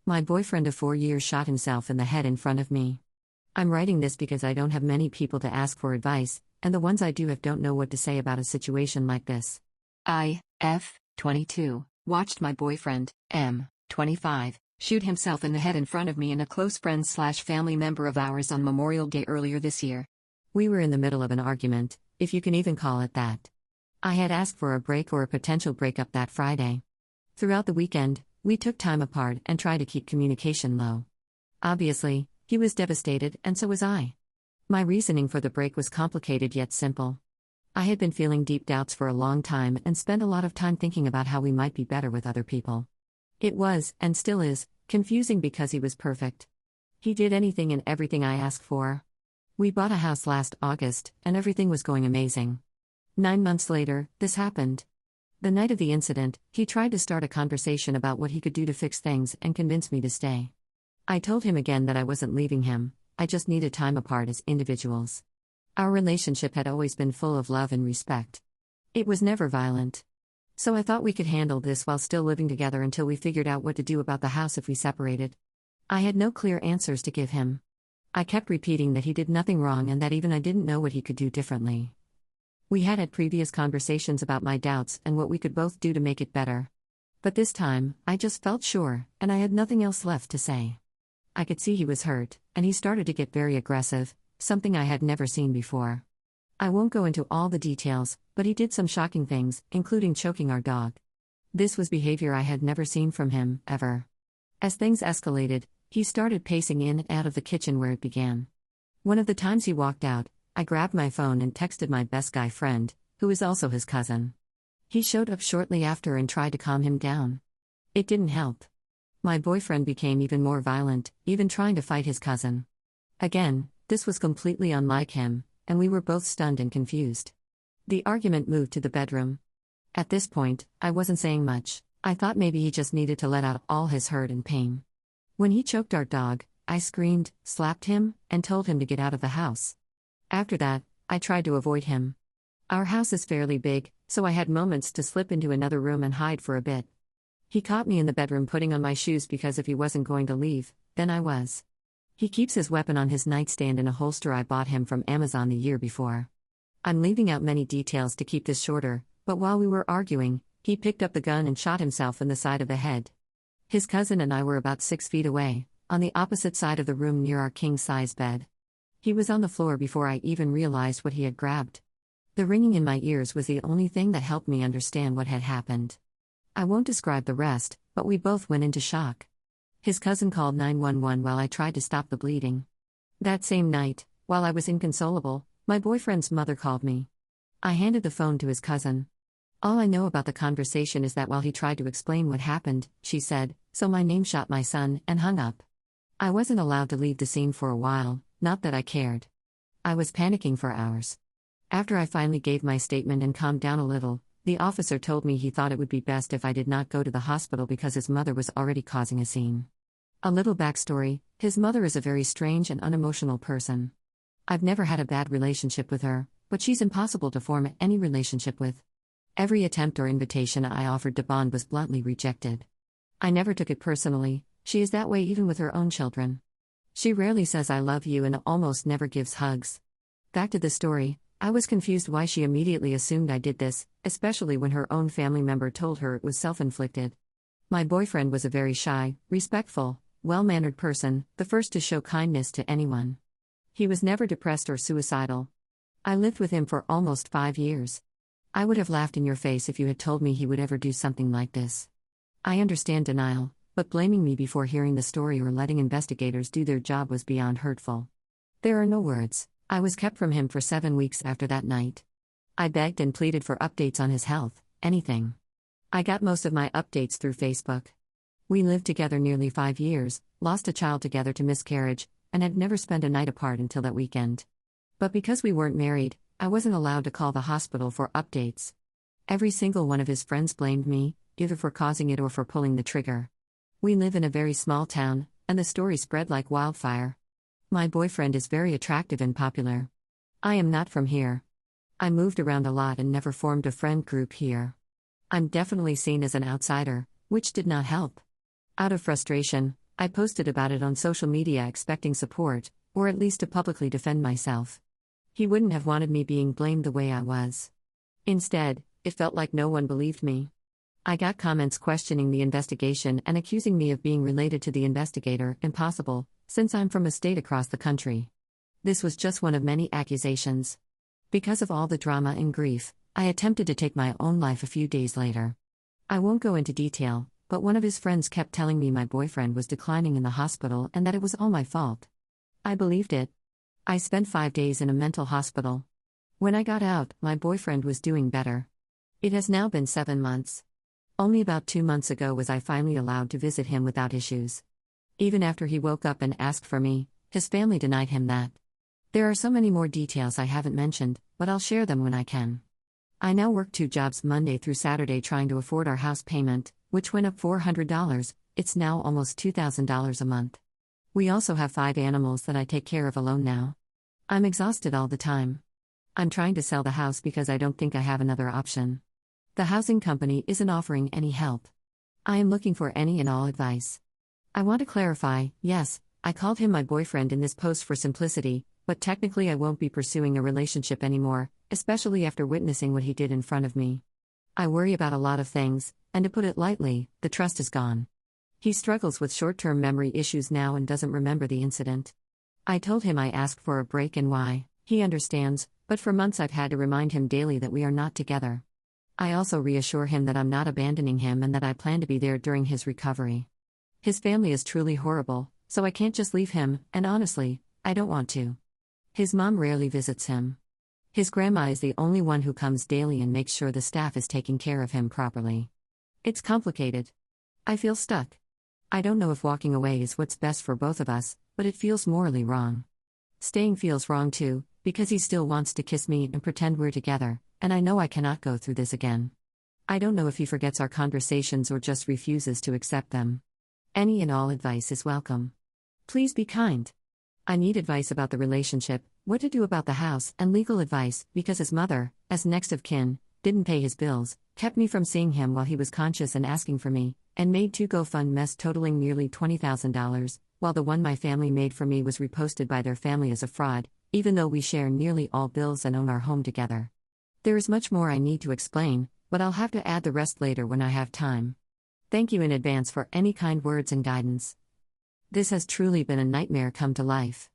My boyfriend of 4 years shot himself in the head in front of me. I'm writing this because I don't have many people to ask for advice, and the ones I do have don't know what to say about a situation like this. I, F, 22, watched my boyfriend, M, 25, shoot himself in the head in front of me and a close friend/family member of ours on Memorial Day earlier this year. We were in the middle of an argument, if you can even call it that. I had asked for a break or a potential breakup that Friday. Throughout the weekend, we took time apart and tried to keep communication low. Obviously, he was devastated and so was I. My reasoning for the break was complicated yet simple. I had been feeling deep doubts for a long time and spent a lot of time thinking about how we might be better with other people. It was, and still is, confusing because he was perfect. He did anything and everything I asked for. We bought a house last August, and everything was going amazing. 9 months later, this happened. The night of the incident, he tried to start a conversation about what he could do to fix things and convince me to stay. I told him again that I wasn't leaving him, I just needed time apart as individuals. Our relationship had always been full of love and respect. It was never violent. So I thought we could handle this while still living together until we figured out what to do about the house if we separated. I had no clear answers to give him. I kept repeating that he did nothing wrong and that even I didn't know what he could do differently. We had previous conversations about my doubts and what we could both do to make it better. But this time, I just felt sure, and I had nothing else left to say. I could see he was hurt, and he started to get very aggressive, something I had never seen before. I won't go into all the details, but he did some shocking things, including choking our dog. This was behavior I had never seen from him, ever. As things escalated, he started pacing in and out of the kitchen where it began. One of the times he walked out, I grabbed my phone and texted my best guy friend, who is also his cousin. He showed up shortly after and tried to calm him down. It didn't help. My boyfriend became even more violent, even trying to fight his cousin. Again, this was completely unlike him, and we were both stunned and confused. The argument moved to the bedroom. At this point, I wasn't saying much. I thought maybe he just needed to let out all his hurt and pain. When he choked our dog, I screamed, slapped him, and told him to get out of the house. After that, I tried to avoid him. Our house is fairly big, so I had moments to slip into another room and hide for a bit. He caught me in the bedroom putting on my shoes because if he wasn't going to leave, then I was. He keeps his weapon on his nightstand in a holster I bought him from Amazon the year before. I'm leaving out many details to keep this shorter, but while we were arguing, he picked up the gun and shot himself in the side of the head. His cousin and I were about 6 feet away, on the opposite side of the room near our king-size bed. He was on the floor before I even realized what he had grabbed. The ringing in my ears was the only thing that helped me understand what had happened. I won't describe the rest, but we both went into shock. His cousin called 911 while I tried to stop the bleeding. That same night, while I was inconsolable, my boyfriend's mother called me. I handed the phone to his cousin. All I know about the conversation is that while he tried to explain what happened, she said, "So my name shot my son," and hung up. I wasn't allowed to leave the scene for a while, not that I cared. I was panicking for hours. After I finally gave my statement and calmed down a little, the officer told me he thought it would be best if I did not go to the hospital because his mother was already causing a scene. A little backstory: his mother is a very strange and unemotional person. I've never had a bad relationship with her, but she's impossible to form any relationship with. Every attempt or invitation I offered to bond was bluntly rejected. I never took it personally, she is that way even with her own children. She rarely says "I love you" and almost never gives hugs. Back to the story, I was confused why she immediately assumed I did this, especially when her own family member told her it was self-inflicted. My boyfriend was a very shy, respectful, well-mannered person, the first to show kindness to anyone. He was never depressed or suicidal. I lived with him for almost 5 years. I would have laughed in your face if you had told me he would ever do something like this. I understand denial, but blaming me before hearing the story or letting investigators do their job was beyond hurtful. There are no words. I was kept from him for 7 weeks after that night. I begged and pleaded for updates on his health, anything. I got most of my updates through Facebook. We lived together nearly 5 years, lost a child together to miscarriage, and had never spent a night apart until that weekend. But because we weren't married, I wasn't allowed to call the hospital for updates. Every single one of his friends blamed me, either for causing it or for pulling the trigger. We live in a very small town, and the story spread like wildfire. My boyfriend is very attractive and popular. I am not from here. I moved around a lot and never formed a friend group here. I'm definitely seen as an outsider, which did not help. Out of frustration, I posted about it on social media expecting support, or at least to publicly defend myself. He wouldn't have wanted me being blamed the way I was. Instead, it felt like no one believed me. I got comments questioning the investigation and accusing me of being related to the investigator, impossible, since I'm from a state across the country. This was just one of many accusations. Because of all the drama and grief, I attempted to take my own life a few days later. I won't go into detail, but one of his friends kept telling me my boyfriend was declining in the hospital and that it was all my fault. I believed it. I spent 5 days in a mental hospital. When I got out, my boyfriend was doing better. It has now been 7 months. Only about 2 months ago was I finally allowed to visit him without issues. Even after he woke up and asked for me, his family denied him that. There are so many more details I haven't mentioned, but I'll share them when I can. I now work 2 jobs Monday through Saturday trying to afford our house payment, which went up $400, it's now almost $2,000 a month. We also have 5 animals that I take care of alone now. I'm exhausted all the time. I'm trying to sell the house because I don't think I have another option. The housing company isn't offering any help. I am looking for any and all advice. I want to clarify, yes, I called him my boyfriend in this post for simplicity, but technically I won't be pursuing a relationship anymore, especially after witnessing what he did in front of me. I worry about a lot of things, and to put it lightly, the trust is gone. He struggles with short-term memory issues now and doesn't remember the incident. I told him I asked for a break and why. He understands, but for months I've had to remind him daily that we are not together. I also reassure him that I'm not abandoning him and that I plan to be there during his recovery. His family is truly horrible, so I can't just leave him, and honestly, I don't want to. His mom rarely visits him. His grandma is the only one who comes daily and makes sure the staff is taking care of him properly. It's complicated. I feel stuck. I don't know if walking away is what's best for both of us, but it feels morally wrong. Staying feels wrong too, because he still wants to kiss me and pretend we're together, and I know I cannot go through this again. I don't know if he forgets our conversations or just refuses to accept them. Any and all advice is welcome. Please be kind. I need advice about the relationship, what to do about the house, and legal advice, because his mother, as next of kin, didn't pay his bills, kept me from seeing him while he was conscious and asking for me, and made 2 GoFundMes totaling nearly $20,000, while the one my family made for me was reposted by their family as a fraud, even though we share nearly all bills and own our home together. There is much more I need to explain, but I'll have to add the rest later when I have time. Thank you in advance for any kind words and guidance. This has truly been a nightmare come to life.